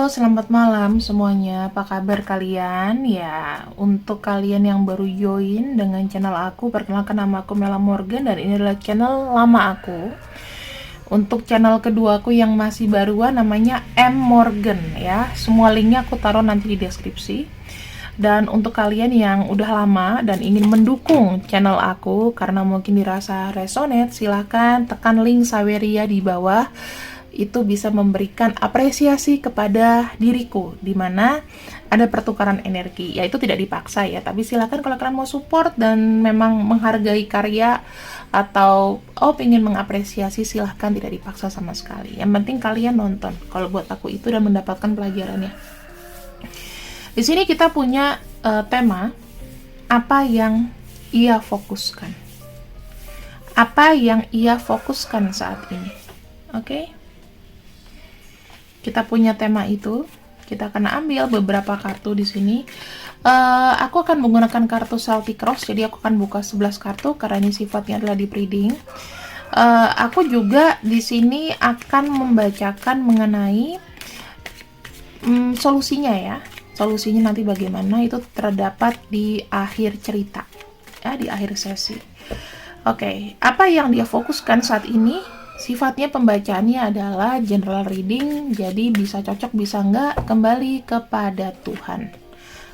Selamat malam semuanya. Apa kabar kalian? Ya, untuk kalian yang baru join dengan channel aku, perkenalkan nama aku Mela Morgan dan ini adalah channel lama aku. Untuk channel kedua aku yang masih baruan namanya M Morgan ya. Semua linknya aku taruh nanti di deskripsi. Dan untuk kalian yang udah lama dan ingin mendukung channel aku karena mungkin dirasa resonate, silahkan tekan link Saweria di bawah. Itu bisa memberikan apresiasi kepada diriku, dimana ada pertukaran energi, ya itu tidak dipaksa ya, tapi silakan kalau kalian mau support dan memang menghargai karya atau pengen mengapresiasi, silahkan, tidak dipaksa sama sekali. Yang penting kalian nonton, kalau buat aku itu, dan mendapatkan pelajarannya. Di sini kita punya tema, apa yang ia fokuskan. Apa yang ia fokuskan saat ini. Oke? Kita punya tema itu, kita akan ambil beberapa kartu di sini. Aku akan menggunakan kartu Celtic Cross, jadi aku akan buka 11 kartu karena ini sifatnya adalah deep reading. Aku juga di sini akan membacakan mengenai solusinya ya. Solusinya nanti bagaimana itu terdapat di akhir cerita, ya, di akhir sesi. Oke, apa yang dia fokuskan saat ini? Sifatnya pembacaannya adalah general reading, jadi bisa cocok bisa enggak, kembali kepada Tuhan.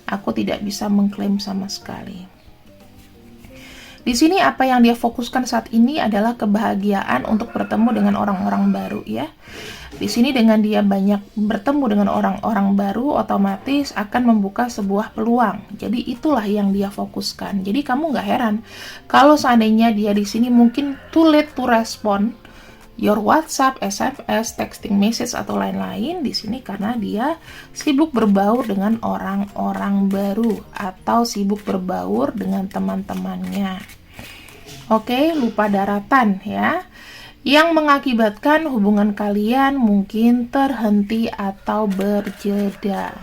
Aku tidak bisa mengklaim sama sekali. Di sini apa yang dia fokuskan saat ini adalah kebahagiaan untuk bertemu dengan orang-orang baru ya. Di sini dengan dia banyak bertemu dengan orang-orang baru, otomatis akan membuka sebuah peluang. Jadi itulah yang dia fokuskan. Jadi kamu nggak heran kalau seandainya dia di sini mungkin too late to respond your WhatsApp, SMS, texting message atau lain-lain di sini karena dia sibuk berbaur dengan orang-orang baru atau sibuk berbaur dengan teman-temannya. Oke, lupa daratan ya. Yang mengakibatkan hubungan kalian mungkin terhenti atau berjeda.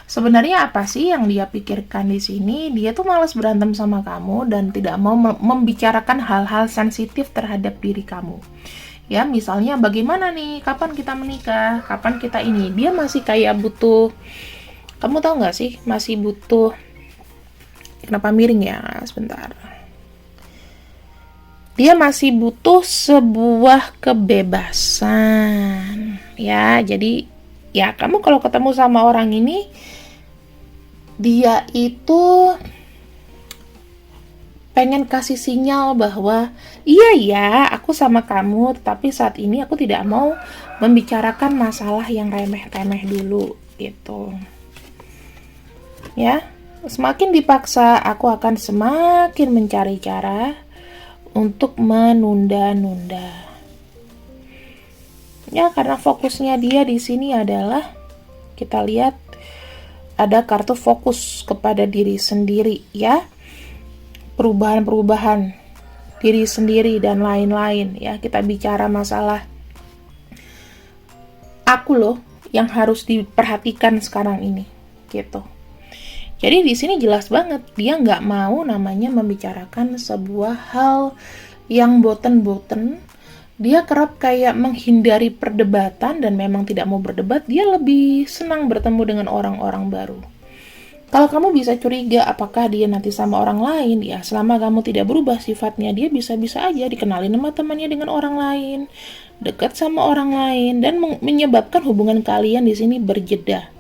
Sebenarnya apa sih yang dia pikirkan di sini? Dia tuh malas berantem sama kamu dan tidak mau membicarakan hal-hal sensitif terhadap diri kamu. Ya, misalnya bagaimana nih, kapan kita menikah, kapan kita ini. Dia masih kayak butuh, kamu tahu nggak sih, masih butuh, kenapa miring ya, sebentar. Dia masih butuh sebuah kebebasan. Ya, jadi ya kamu kalau ketemu sama orang ini, dia itu pengen kasih sinyal bahwa iya ya, aku sama kamu, tapi saat ini aku tidak mau membicarakan masalah yang remeh-remeh dulu gitu. Ya, semakin dipaksa aku akan semakin mencari cara untuk menunda-nunda. Ya, karena fokusnya dia di sini adalah, kita lihat ada kartu fokus kepada diri sendiri ya. Perubahan-perubahan diri sendiri dan lain-lain ya. Kita bicara masalah aku loh yang harus diperhatikan sekarang ini gitu. Jadi di sini jelas banget dia nggak mau namanya membicarakan sebuah hal yang boten-boten. Dia kerap kayak menghindari perdebatan dan memang tidak mau berdebat. Dia lebih senang bertemu dengan orang-orang baru. Kalau kamu bisa curiga apakah dia nanti sama orang lain, ya selama kamu tidak berubah sifatnya, dia bisa-bisa aja dikenalin sama temannya dengan orang lain, dekat sama orang lain, dan menyebabkan hubungan kalian di sini berjeda.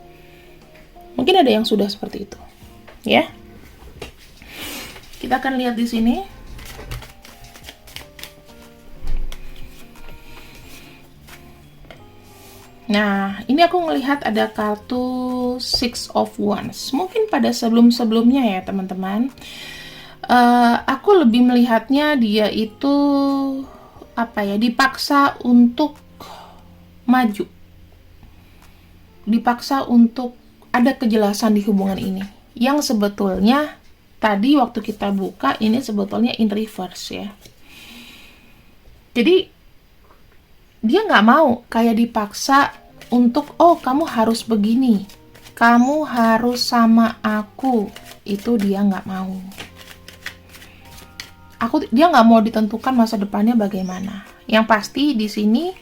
Mungkin ada yang sudah seperti itu, ya. Kita akan lihat di sini. Nah, ini aku ngelihat ada kartu Six of Wands. Mungkin pada sebelum-sebelumnya ya teman-teman, aku lebih melihatnya dia itu dipaksa untuk maju, dipaksa untuk ada kejelasan di hubungan ini. Yang sebetulnya tadi waktu kita buka ini sebetulnya in reverse ya. Jadi dia nggak mau kayak dipaksa untuk, kamu harus begini, kamu harus sama aku. Itu dia nggak mau. Dia nggak mau ditentukan masa depannya bagaimana. Yang pasti di sini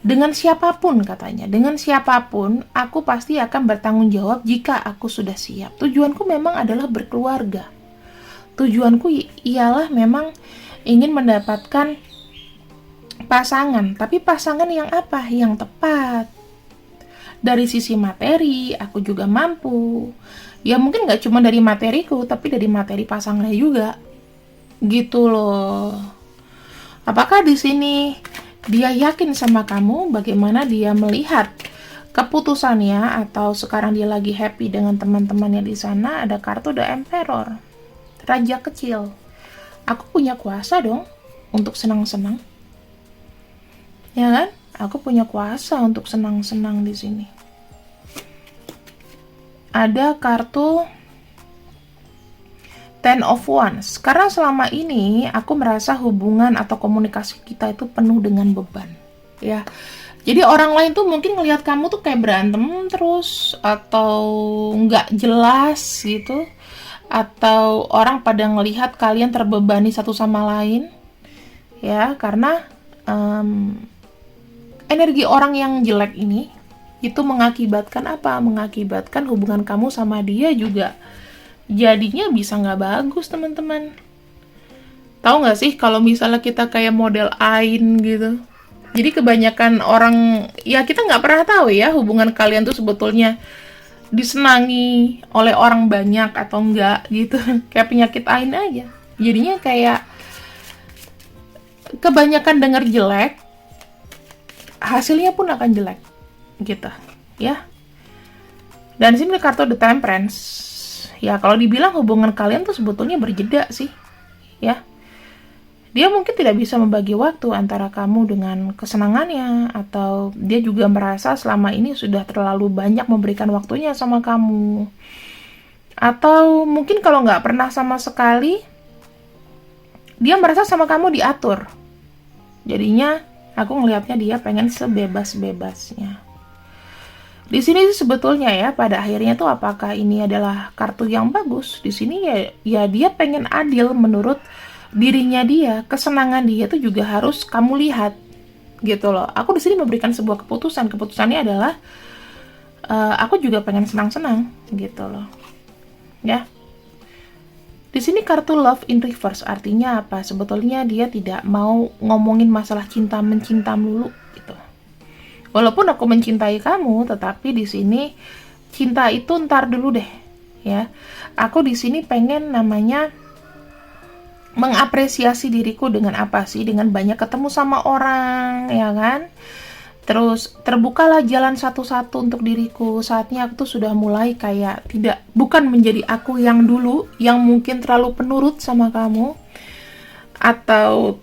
Dengan siapapun katanya, dengan siapapun aku pasti akan bertanggung jawab jika aku sudah siap. Tujuanku memang adalah berkeluarga. Tujuanku ialah memang ingin mendapatkan pasangan, tapi pasangan yang apa? Yang tepat. Dari sisi materi, aku juga mampu. Ya mungkin gak cuma dari materiku, tapi dari materi pasangannya juga. Gitu loh. Apakah di sini dia yakin sama kamu? Bagaimana dia melihat keputusannya? Atau sekarang dia lagi happy dengan teman-temannya di sana? Ada kartu The Emperor, Raja Kecil. Aku punya kuasa dong untuk senang-senang, ya kan? Aku punya kuasa untuk senang-senang di sini. Ada kartu Ten of Wands. Karena selama ini aku merasa hubungan atau komunikasi kita itu penuh dengan beban, ya. Jadi orang lain tuh mungkin ngelihat kamu tuh kayak berantem terus, atau nggak jelas gitu, atau orang pada ngelihat kalian terbebani satu sama lain, ya. Karena energi orang yang jelek ini itu mengakibatkan apa? Mengakibatkan hubungan kamu sama dia juga jadinya bisa nggak bagus, teman-teman. Tahu nggak sih kalau misalnya kita kayak model Ain gitu, jadi kebanyakan orang, ya kita nggak pernah tahu ya hubungan kalian tuh sebetulnya disenangi oleh orang banyak atau enggak gitu. Kayak penyakit Ain aja, jadinya kayak kebanyakan dengar jelek, hasilnya pun akan jelek gitu ya. Dan di sini kartu The Temperance. Ya, kalau dibilang hubungan kalian tuh sebetulnya berjeda sih, ya. Dia mungkin tidak bisa membagi waktu antara kamu dengan kesenangannya, atau dia juga merasa selama ini sudah terlalu banyak memberikan waktunya sama kamu. Atau mungkin kalau nggak pernah sama sekali, dia merasa sama kamu diatur. Jadinya, aku ngelihatnya dia pengen sebebas-bebasnya. Di sini sebetulnya ya, pada akhirnya tuh apakah ini adalah kartu yang bagus? Di sini ya dia pengen adil menurut dirinya dia. Kesenangan dia tuh juga harus kamu lihat, gitu loh. Aku di sini memberikan sebuah keputusan. Keputusannya adalah aku juga pengen senang-senang, gitu loh. Ya. Di sini kartu Love in Reverse, artinya apa? Sebetulnya dia tidak mau ngomongin masalah cinta-mencinta melulu, gitu. Walaupun aku mencintai kamu, tetapi di sini cinta itu ntar dulu deh, ya. Aku di sini pengen namanya mengapresiasi diriku dengan apa sih? Dengan banyak ketemu sama orang, ya kan? Terus terbukalah jalan satu-satu untuk diriku. Saatnya aku tuh sudah mulai kayak bukan menjadi aku yang dulu, yang mungkin terlalu penurut sama kamu, atau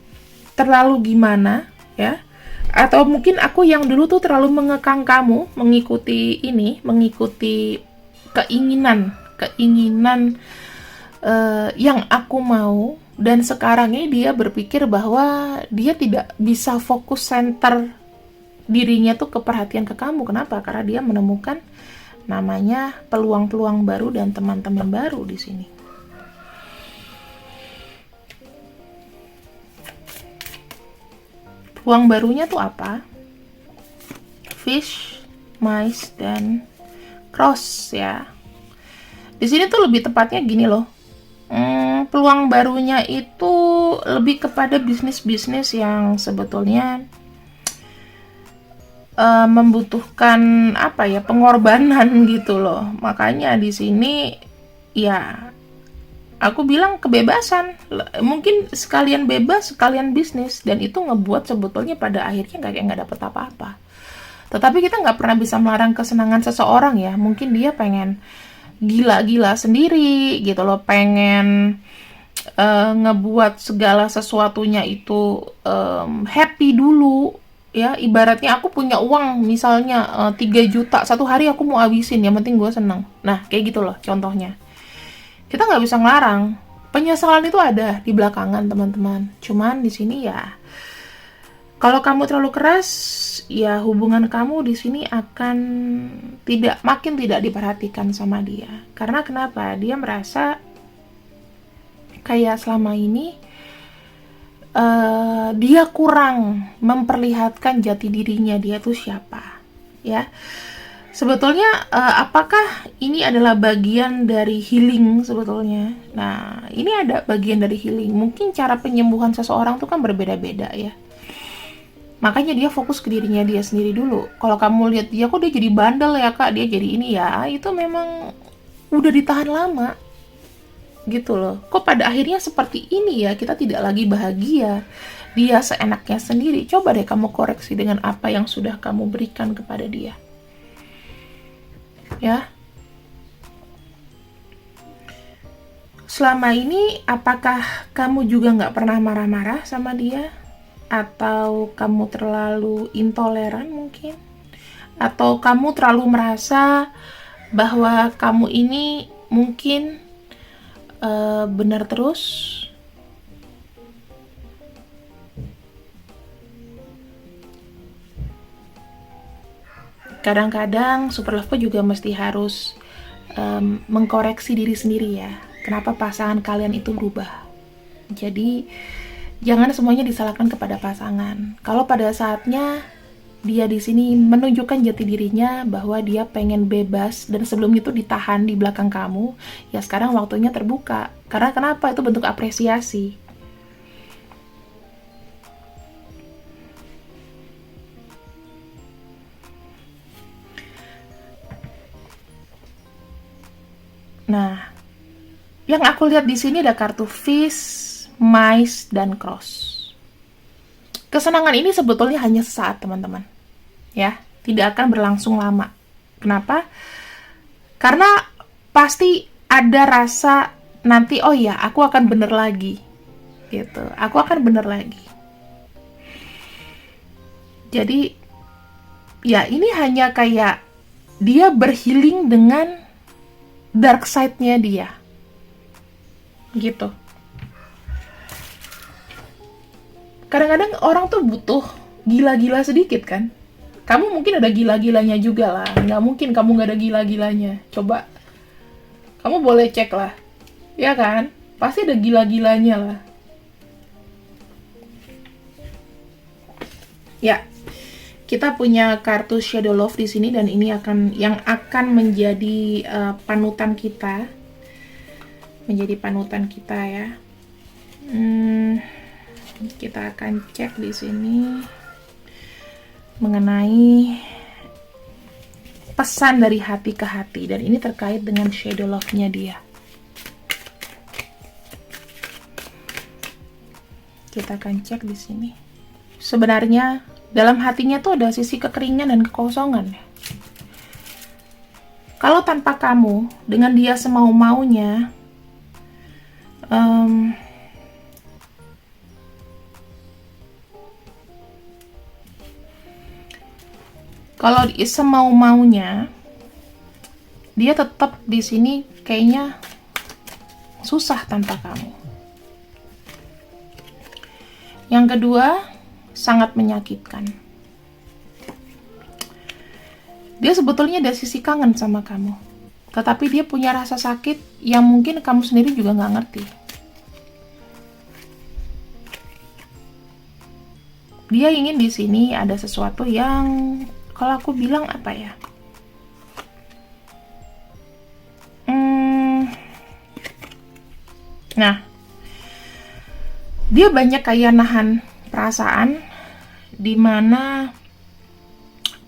terlalu gimana, ya. Atau mungkin aku yang dulu tuh terlalu mengekang kamu, mengikuti keinginan yang aku mau, dan sekarang ini dia berpikir bahwa dia tidak bisa fokus center dirinya tuh ke perhatian ke kamu. Kenapa? Karena dia menemukan namanya peluang-peluang baru dan teman-teman baru di sini. Uang barunya tuh apa? Fish, mice, dan cross, ya. Di sini tuh lebih tepatnya gini loh. Peluang barunya itu lebih kepada bisnis-bisnis yang sebetulnya membutuhkan apa ya, pengorbanan gitu loh. Makanya di sini ya aku bilang kebebasan, mungkin sekalian bebas, sekalian bisnis, dan itu ngebuat sebetulnya pada akhirnya nggak dapet apa-apa. Tetapi kita nggak pernah bisa melarang kesenangan seseorang ya. Mungkin dia pengen gila-gila sendiri gitu loh, pengen ngebuat segala sesuatunya itu happy dulu. Ya, ibaratnya aku punya uang misalnya 3 juta, satu hari aku mau habisin, yang penting gue seneng. Nah, kayak gitu loh contohnya. Kita nggak bisa ngelarang. Penyesalan itu ada di belakangan, teman-teman. Cuman di sini ya, kalau kamu terlalu keras, ya hubungan kamu di sini akan makin tidak diperhatikan sama dia. Karena kenapa? Dia merasa kayak selama ini dia kurang memperlihatkan jati dirinya dia tuh siapa, ya. Sebetulnya apakah ini adalah bagian dari healing sebetulnya? Nah, ini ada bagian dari healing. Mungkin cara penyembuhan seseorang tuh kan berbeda-beda ya. Makanya dia fokus ke dirinya dia sendiri dulu. Kalau kamu lihat dia kok dia jadi bandel ya kak, dia jadi ini ya, itu memang udah ditahan lama gitu loh. Kok pada akhirnya seperti ini ya, kita tidak lagi bahagia, dia seenaknya sendiri. Coba deh kamu koreksi dengan apa yang sudah kamu berikan kepada dia, ya. Selama ini apakah kamu juga nggak pernah marah-marah sama dia? Atau kamu terlalu intoleran mungkin? Atau kamu terlalu merasa bahwa kamu ini mungkin benar terus? Kadang-kadang super love juga mesti harus mengkoreksi diri sendiri ya. Kenapa pasangan kalian itu berubah? Jadi jangan semuanya disalahkan kepada pasangan. Kalau pada saatnya dia di sini menunjukkan jati dirinya bahwa dia pengen bebas dan sebelumnya itu ditahan di belakang kamu, ya sekarang waktunya terbuka. Karena kenapa? Itu bentuk apresiasi. Nah, yang aku lihat di sini ada kartu Fish, Mice, dan Cross. Kesenangan ini sebetulnya hanya sesaat, teman-teman. Ya, tidak akan berlangsung lama. Kenapa? Karena pasti ada rasa nanti, oh ya, aku akan bener lagi. Gitu. Aku akan bener lagi. Jadi, ya ini hanya kayak dia berhealing dengan dark side-nya dia. Gitu. Kadang-kadang orang tuh butuh gila-gila sedikit kan. Kamu mungkin ada gila-gilanya juga lah. Nggak mungkin kamu nggak ada gila-gilanya. Coba, kamu boleh cek lah. Ya kan? Pasti ada gila-gilanya lah. Ya, kita punya kartu Shadow Love di sini dan ini yang akan menjadi panutan kita. Menjadi panutan kita ya. Kita akan cek di sini mengenai pesan dari hati ke hati dan ini terkait dengan shadow love-nya dia. Kita akan cek di sini. Sebenarnya dalam hatinya tuh ada sisi kekeringan dan kekosongan. Kalau tanpa kamu, dengan dia semau-maunya, kalau semau-maunya, dia tetap di sini kayaknya susah tanpa kamu. Yang kedua, sangat menyakitkan. Dia sebetulnya ada sisi kangen sama kamu, tetapi dia punya rasa sakit yang mungkin kamu sendiri juga nggak ngerti. Dia ingin di sini ada sesuatu yang kalau aku bilang apa ya? Nah, dia banyak kayak nahan perasaan, di mana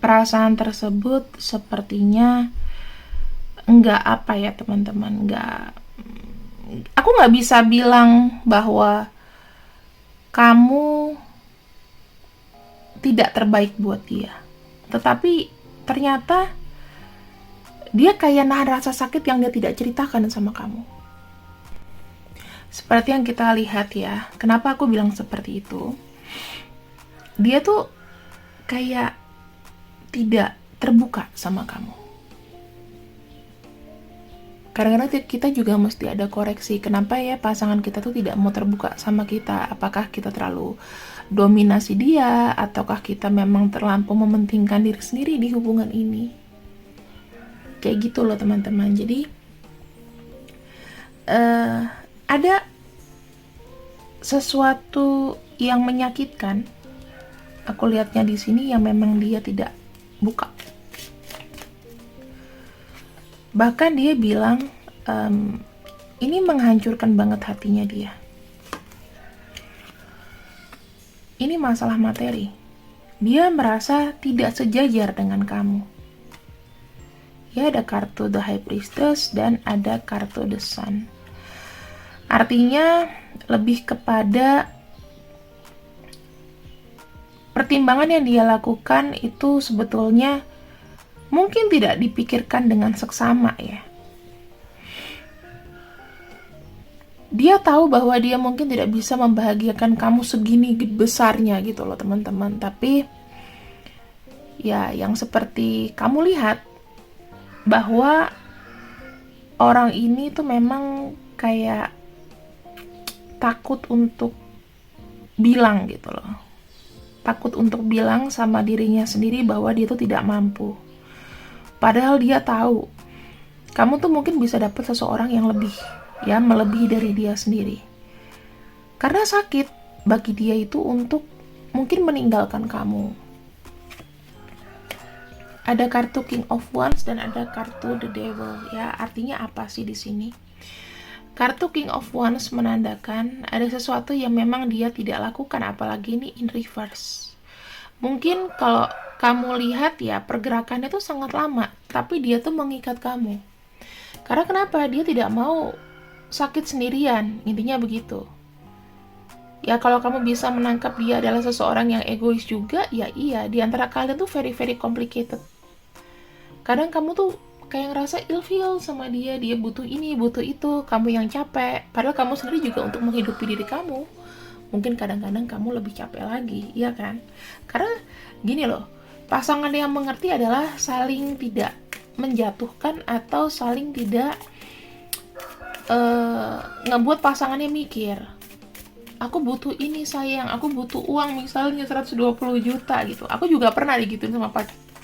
perasaan tersebut sepertinya enggak apa ya teman-teman, aku nggak bisa bilang bahwa kamu tidak terbaik buat dia. Tetapi ternyata dia kayak nahan rasa sakit yang dia tidak ceritakan sama kamu. Seperti yang kita lihat ya, kenapa aku bilang seperti itu? Dia tuh kayak tidak terbuka sama kamu. Kadang-kadang kita juga mesti ada koreksi. Kenapa ya pasangan kita tuh tidak mau terbuka sama kita? Apakah kita terlalu dominasi dia, ataukah kita memang terlampau mementingkan diri sendiri di hubungan ini? Kayak gitu loh teman-teman. Jadi ada sesuatu yang menyakitkan. Aku lihatnya di sini yang memang dia tidak buka. Bahkan dia bilang ini menghancurkan banget hatinya dia. Ini masalah materi. Dia merasa tidak sejajar dengan kamu. Ya, ada kartu The High Priestess dan ada kartu The Sun. Artinya lebih kepada pertimbangan yang dia lakukan itu sebetulnya mungkin tidak dipikirkan dengan seksama ya. Dia tahu bahwa dia mungkin tidak bisa membahagiakan kamu segini besarnya gitu loh teman-teman. Tapi ya yang seperti kamu lihat bahwa orang ini tuh memang kayak takut untuk bilang gitu loh. Takut untuk bilang sama dirinya sendiri bahwa dia tuh tidak mampu. Padahal dia tahu kamu tuh mungkin bisa dapat seseorang yang lebih, ya, melebihi dari dia sendiri. Karena sakit bagi dia itu untuk mungkin meninggalkan kamu. Ada kartu King of Wands dan ada kartu The Devil. Ya, artinya apa sih di sini? Kartu King of Wands menandakan ada sesuatu yang memang dia tidak lakukan, apalagi ini in reverse. Mungkin kalau kamu lihat ya, pergerakannya tuh sangat lama, tapi dia tuh mengikat kamu. Karena kenapa? Dia tidak mau sakit sendirian, intinya begitu. Ya kalau kamu bisa menangkap dia adalah seseorang yang egois juga, ya iya, di antara kalian tuh very very complicated. Kadang kamu tuh kayak ngerasa ilfeel sama dia butuh ini, butuh itu, kamu yang capek. Padahal kamu sendiri juga untuk menghidupi diri kamu. Mungkin kadang-kadang kamu lebih capek lagi, iya kan? Karena gini loh, pasangan yang mengerti adalah saling tidak menjatuhkan atau saling tidak ngebuat pasangannya mikir. Aku butuh ini sayang, aku butuh uang misalnya 120 juta gitu. Aku juga pernah digituin sama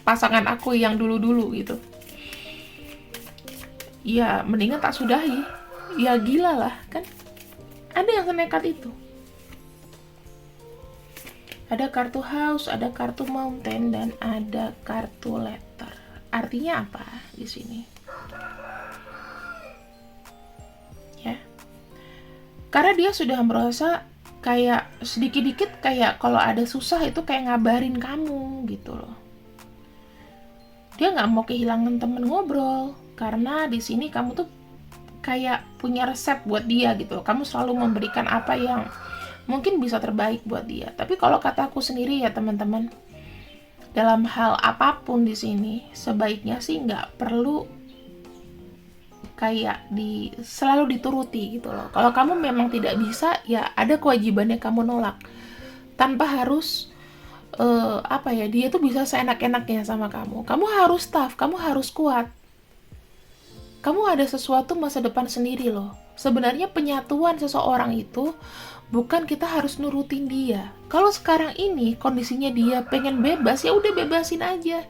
pasangan aku yang dulu-dulu gitu. Ya mendingan tak sudahi. Ya gila lah kan. Ada yang senekat itu. Ada kartu house, ada kartu mountain, dan ada kartu letter. Artinya apa di sini? Ya. Karena dia sudah merasa kayak sedikit-dikit kayak kalau ada susah itu kayak ngabarin kamu gitu loh. Dia nggak mau kehilangan temen ngobrol. Karena di sini kamu tuh kayak punya resep buat dia gitu. Kamu selalu memberikan apa yang mungkin bisa terbaik buat dia. Tapi kalau kataku sendiri ya teman-teman, dalam hal apapun di sini sebaiknya sih nggak perlu kayak selalu dituruti gitu loh. Kalau kamu memang tidak bisa, ya ada kewajibannya kamu nolak tanpa harus dia tuh bisa seenak-enaknya sama kamu. Kamu harus tough, kamu harus kuat. Kamu ada sesuatu masa depan sendiri loh. Sebenarnya penyatuan seseorang itu bukan kita harus nurutin dia. Kalau sekarang ini kondisinya dia pengen bebas, ya udah bebasin aja.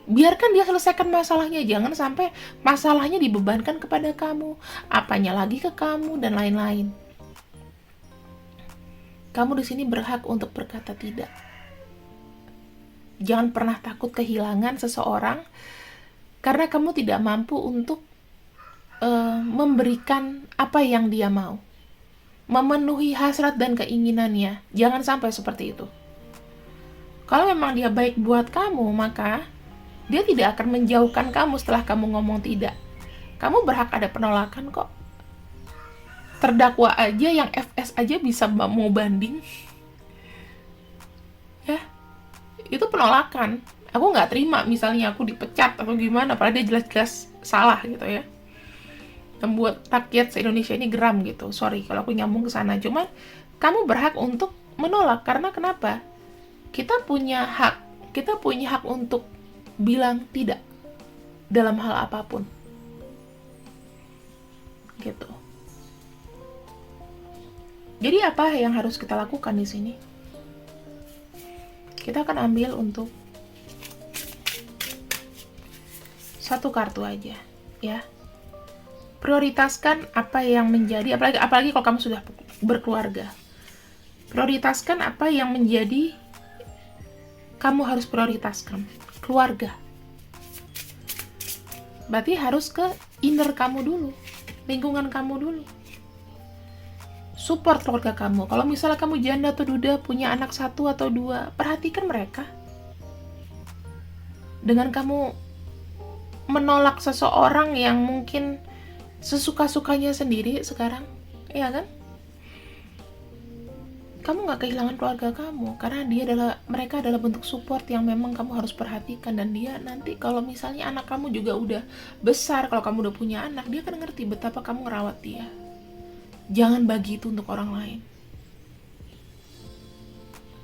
Biarkan dia selesaikan masalahnya. Jangan sampai masalahnya dibebankan kepada kamu. Apanya lagi ke kamu dan lain-lain. Kamu di sini berhak untuk berkata tidak. Jangan pernah takut kehilangan seseorang karena kamu tidak mampu untuk memberikan apa yang dia mau, memenuhi hasrat dan keinginannya. Jangan sampai seperti itu. Kalau memang dia baik buat kamu, maka dia tidak akan menjauhkan kamu setelah kamu ngomong tidak. Kamu berhak ada penolakan kok. Terdakwa aja yang FS aja bisa mau banding. Ya, itu penolakan. Aku nggak terima misalnya aku dipecat atau gimana, padahal dia jelas-jelas salah gitu ya. Membuat rakyat se-Indonesia ini geram gitu. Sorry kalau aku nyambung ke sana. Cuman kamu berhak untuk menolak. Karena kenapa? Kita punya hak untuk bilang tidak dalam hal apapun. Gitu. Jadi apa yang harus kita lakukan di sini? Kita akan ambil untuk satu kartu aja, ya. Prioritaskan apa yang menjadi, apalagi kalau kamu sudah berkeluarga. Prioritaskan apa yang menjadi kamu harus prioritaskan. Keluarga. Berarti harus ke inner kamu dulu, lingkungan kamu dulu. Support keluarga kamu. Kalau misalnya kamu janda atau duda, punya anak 1 atau 2, perhatikan mereka. Dengan kamu menolak seseorang yang mungkin sesuka-sukanya sendiri sekarang, ya kan? Kamu gak kehilangan keluarga kamu, karena mereka adalah bentuk support yang memang kamu harus perhatikan. Dan dia nanti kalau misalnya anak kamu juga udah besar, kalau kamu udah punya anak, dia akan ngerti betapa kamu ngerawat dia. Jangan bagi itu untuk orang lain.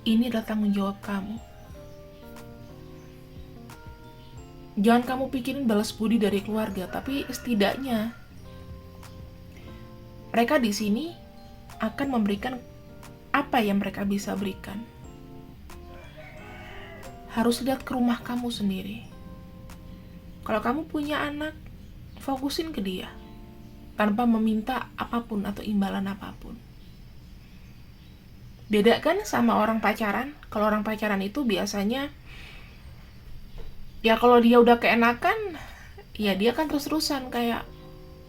Ini adalah tanggung jawab kamu. Jangan kamu pikirin balas budi dari keluarga, tapi setidaknya mereka di sini akan memberikan apa yang mereka bisa berikan. Harus lihat ke rumah kamu sendiri. Kalau kamu punya anak, fokusin ke dia tanpa meminta apapun atau imbalan apapun. Beda kan sama orang pacaran? Kalau orang pacaran itu biasanya, ya kalau dia udah keenakan, ya dia kan terus-terusan kayak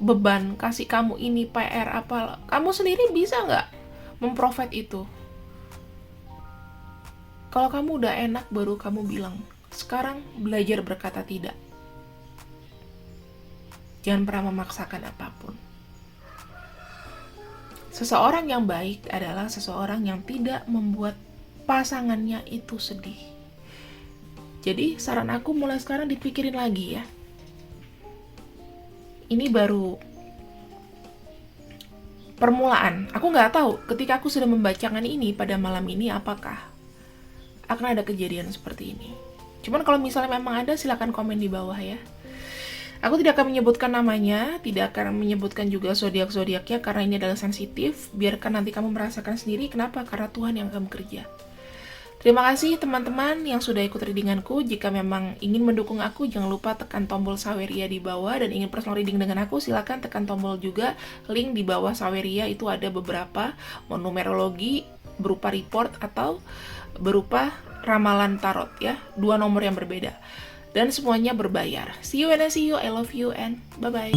beban, kasih kamu ini PR apa. Kamu sendiri bisa nggak memprovide itu? Kalau kamu udah enak, baru kamu bilang, sekarang belajar berkata tidak. Jangan pernah memaksakan apapun. Seseorang yang baik adalah seseorang yang tidak membuat pasangannya itu sedih. Jadi saran aku mulai sekarang dipikirin lagi ya. Ini baru permulaan. Aku nggak tahu ketika aku sudah membacakan ini pada malam ini apakah akan ada kejadian seperti ini. Cuman kalau misalnya memang ada, silakan komen di bawah ya. Aku tidak akan menyebutkan namanya, tidak akan menyebutkan juga zodiak-zodiaknya karena ini adalah sensitif. Biarkan nanti kamu merasakan sendiri. Kenapa? Karena Tuhan yang akan bekerja. Terima kasih teman-teman yang sudah ikut readinganku. Jika memang ingin mendukung aku, jangan lupa tekan tombol Saweria di bawah. Dan ingin personal reading dengan aku, silakan tekan tombol juga link di bawah Saweria. Itu ada beberapa, mau numerologi berupa report atau berupa ramalan tarot ya. 2 nomor yang berbeda. Dan semuanya berbayar. See you when I see you. I love you and bye-bye.